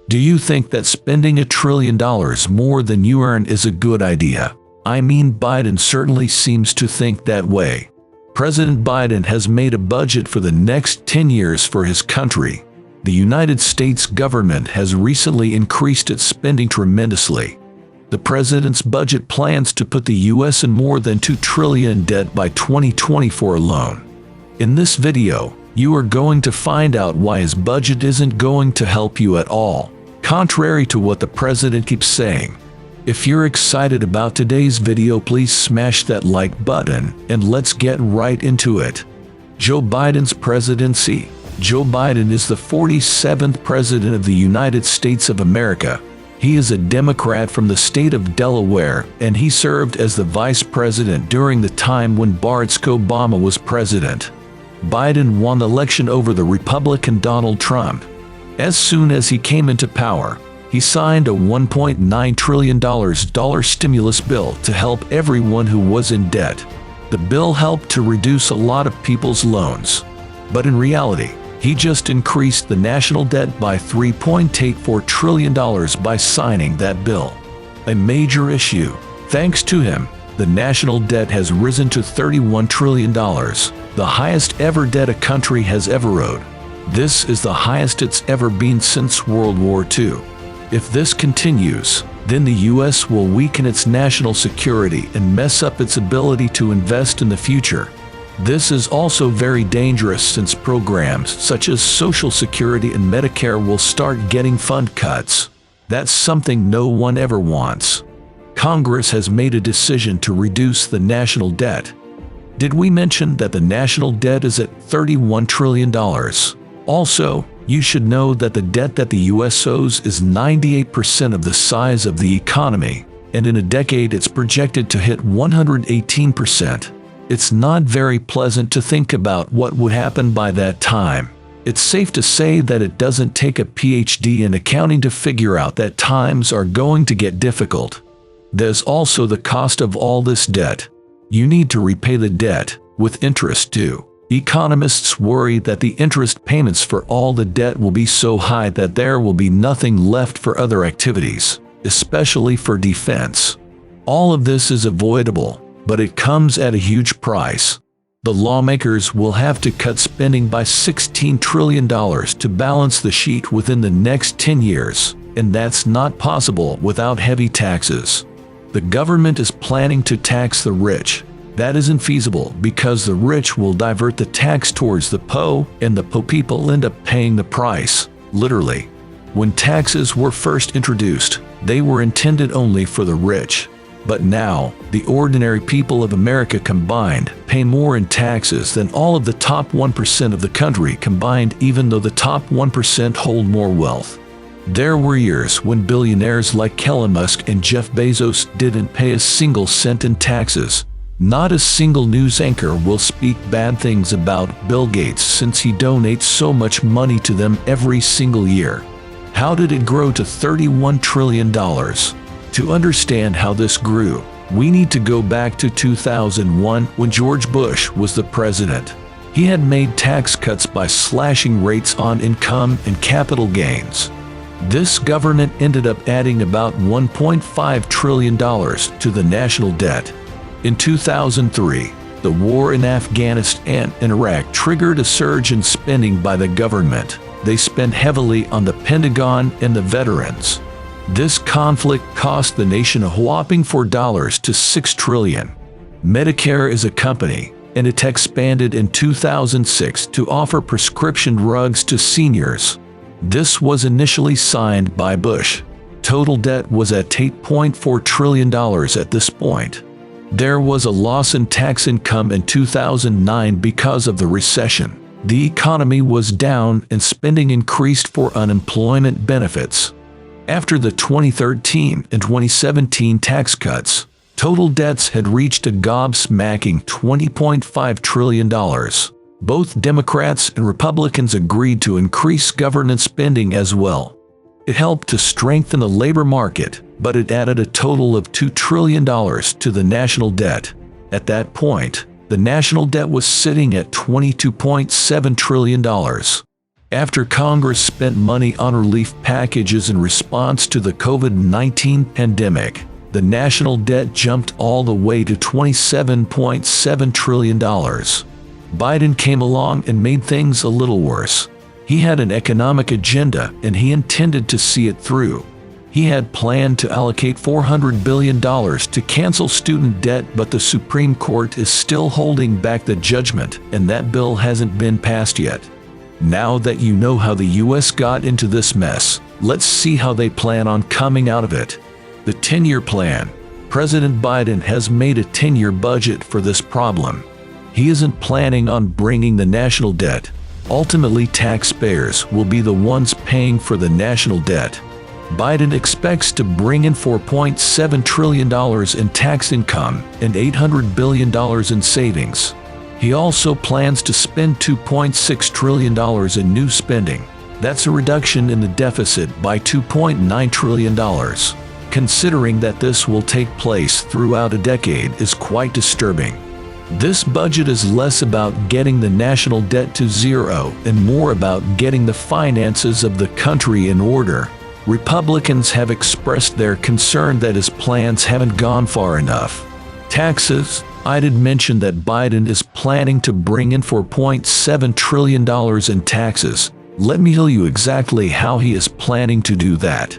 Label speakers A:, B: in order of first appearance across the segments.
A: Do you think that spending $1 trillion more than you earn is a good idea? I mean, Biden certainly seems to think that way. President Biden has made a budget for the next 10 years for his country. The United States government has recently increased its spending tremendously. The president's budget plans to put the U.S. in more than $2 trillion in debt by 2024 alone. In this video, you are going to find out why his budget isn't going to help you at all, contrary to what the president keeps saying. If you're excited about today's video, please smash that like button and let's get right into it. Joe Biden's presidency. Joe Biden is the 47th president of the United States of America. He is a Democrat from the state of Delaware, and he served as the vice president during the time when Barack Obama was president. Biden won the election over the Republican Donald Trump. As soon as he came into power, he signed a $1.9 trillion stimulus bill to help everyone who was in debt. The bill helped to reduce a lot of people's loans. But in reality, he just increased the national debt by $3.84 trillion by signing that bill. A major issue. Thanks to him, the national debt has risen to $31 trillion, the highest ever debt a country has ever owed. This is the highest it's ever been since World War II. If this continues, then the U.S. will weaken its national security and mess up its ability to invest in the future. This is also very dangerous since programs such as Social Security and Medicare will start getting fund cuts. That's something no one ever wants. Congress has made a decision to reduce the national debt. Did we mention that the national debt is at $31 trillion? Also, you should know that the debt that the U.S. owes is 98% of the size of the economy, and in a decade it's projected to hit 118%. It's not very pleasant to think about what would happen by that time. It's safe to say that it doesn't take a PhD in accounting to figure out that times are going to get difficult. There's also the cost of all this debt. You need to repay the debt, with interest too. Economists worry that the interest payments for all the debt will be so high that there will be nothing left for other activities, especially for defense. All of this is avoidable, but it comes at a huge price. The lawmakers will have to cut spending by $16 trillion to balance the sheet within the next 10 years, and that's not possible without heavy taxes. The government is planning to tax the rich. That isn't feasible because the rich will divert the tax towards the poor, and the poor people end up paying the price, literally. When taxes were first introduced, they were intended only for the rich. But now, the ordinary people of America combined pay more in taxes than all of the top 1% of the country combined, even though the top 1% hold more wealth. There were years when billionaires like Elon Musk and Jeff Bezos didn't pay a single cent in taxes. Not a single news anchor will speak bad things about Bill Gates since he donates so much money to them every single year. How did it grow to $31 trillion? To understand how this grew, we need to go back to 2001 when George Bush was the president. He had made tax cuts by slashing rates on income and capital gains. This government ended up adding about $1.5 trillion to the national debt. In 2003, the war in Afghanistan and Iraq triggered a surge in spending by the government. They spent heavily on the Pentagon and the veterans. This conflict cost the nation a whopping $4 to $6 trillion. Medicare is a company, and it expanded in 2006 to offer prescription drugs to seniors. This was initially signed by Bush. Total debt was at $8.4 trillion at this point. There was a loss in tax income in 2009 because of the recession. The economy was down and spending increased for unemployment benefits. After the 2013 and 2017 tax cuts, total debts had reached a gobsmacking $20.5 trillion. Both Democrats and Republicans agreed to increase government spending as well. It helped to strengthen the labor market, but it added a total of $2 trillion to the national debt. At that point, the national debt was sitting at $22.7 trillion. After Congress spent money on relief packages in response to the COVID-19 pandemic, the national debt jumped all the way to $27.7 trillion. Biden came along and made things a little worse. He had an economic agenda and he intended to see it through. He had planned to allocate $400 billion to cancel student debt, but the Supreme Court is still holding back the judgment, and that bill hasn't been passed yet. Now that you know how the U.S. got into this mess, let's see how they plan on coming out of it. The 10-year plan. President Biden has made a 10-year budget for this problem. He isn't planning on bringing the national debt. Ultimately, taxpayers will be the ones paying for the national debt. Biden expects to bring in $4.7 trillion in tax income and $800 billion in savings. He also plans to spend $2.6 trillion in new spending. That's a reduction in the deficit by $2.9 trillion. Considering that this will take place throughout a decade is quite disturbing. This budget is less about getting the national debt to zero and more about getting the finances of the country in order. Republicans have expressed their concern that his plans haven't gone far enough. Taxes. I did mention that Biden is planning to bring in $4.7 trillion in taxes. Let me tell you exactly how he is planning to do that.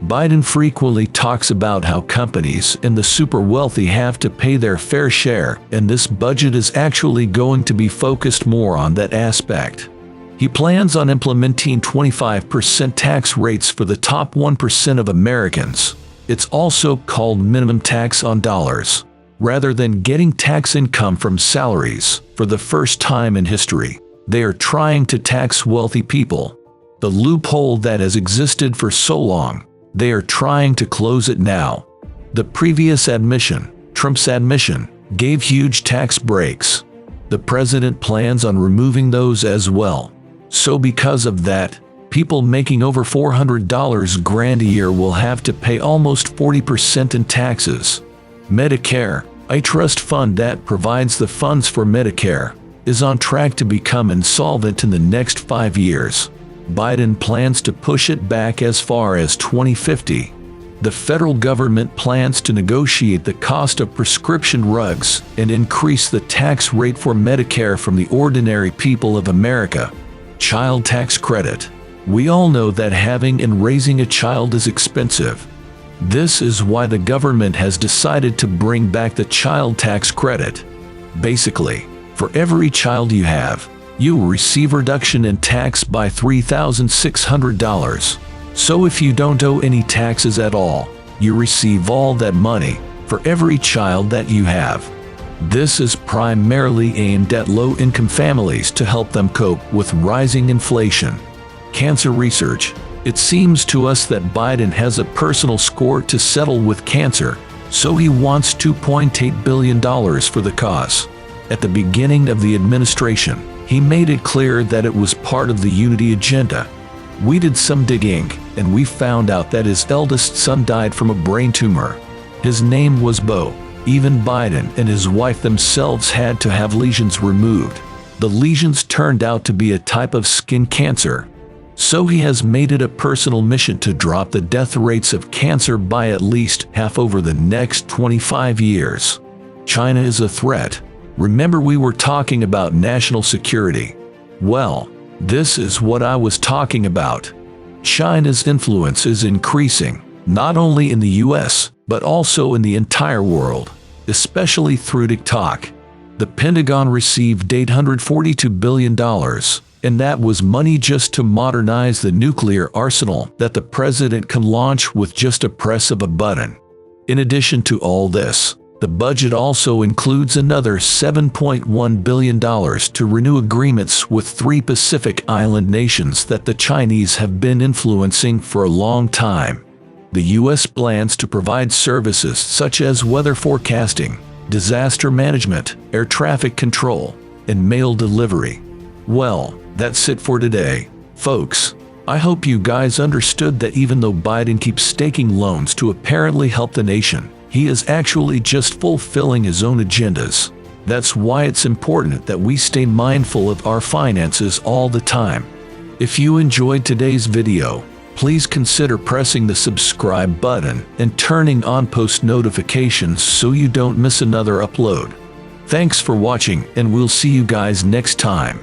A: Biden frequently talks about how companies and the super wealthy have to pay their fair share, and this budget is actually going to be focused more on that aspect. He plans on implementing 25% tax rates for the top 1% of Americans. It's also called minimum tax on dollars. Rather than getting tax income from salaries, for the first time in history, they are trying to tax wealthy people. The loophole that has existed for so long, they are trying to close it now. The previous admission, Trump's admission, gave huge tax breaks. The president plans on removing those as well. So because of that, people making over $400 grand a year will have to pay almost 40% in taxes. Medicare, a trust fund that provides the funds for Medicare, is on track to become insolvent in the next 5 years. Biden plans to push it back as far as 2050. The federal government plans to negotiate the cost of prescription drugs and increase the tax rate for Medicare from the ordinary people of America. Child tax credit. We all know that having and raising a child is expensive. This is why the government has decided to bring back the child tax credit. Basically, for every child you have, you will receive a reduction in tax by $3,600. So if you don't owe any taxes at all, you receive all that money for every child that you have. This is primarily aimed at low-income families to help them cope with rising inflation. Cancer research. It seems to us that Biden has a personal score to settle with cancer, so he wants $2.8 billion for the cause. At the beginning of the administration, he made it clear that it was part of the unity agenda. We did some digging, and we found out that his eldest son died from a brain tumor. His name was Beau. Even Biden and his wife themselves had to have lesions removed. The lesions turned out to be a type of skin cancer. So he has made it a personal mission to drop the death rates of cancer by at least half over the next 25 years. China is a threat. Remember we were talking about national security? Well, this is what I was talking about. China's influence is increasing, not only in the US, but also in the entire world, especially through TikTok. The Pentagon received $842 billion, and that was money just to modernize the nuclear arsenal that the president can launch with just a press of a button. In addition to all this, the budget also includes another $7.1 billion to renew agreements with 3 Pacific Island nations that the Chinese have been influencing for a long time. The U.S. plans to provide services such as weather forecasting, disaster management, air traffic control, and mail delivery. Well, that's it for today, folks. I hope you guys understood that even though Biden keeps taking loans to apparently help the nation, he is actually just fulfilling his own agendas. That's why it's important that we stay mindful of our finances all the time. If you enjoyed today's video, please consider pressing the subscribe button and turning on post notifications so you don't miss another upload. Thanks for watching, and we'll see you guys next time.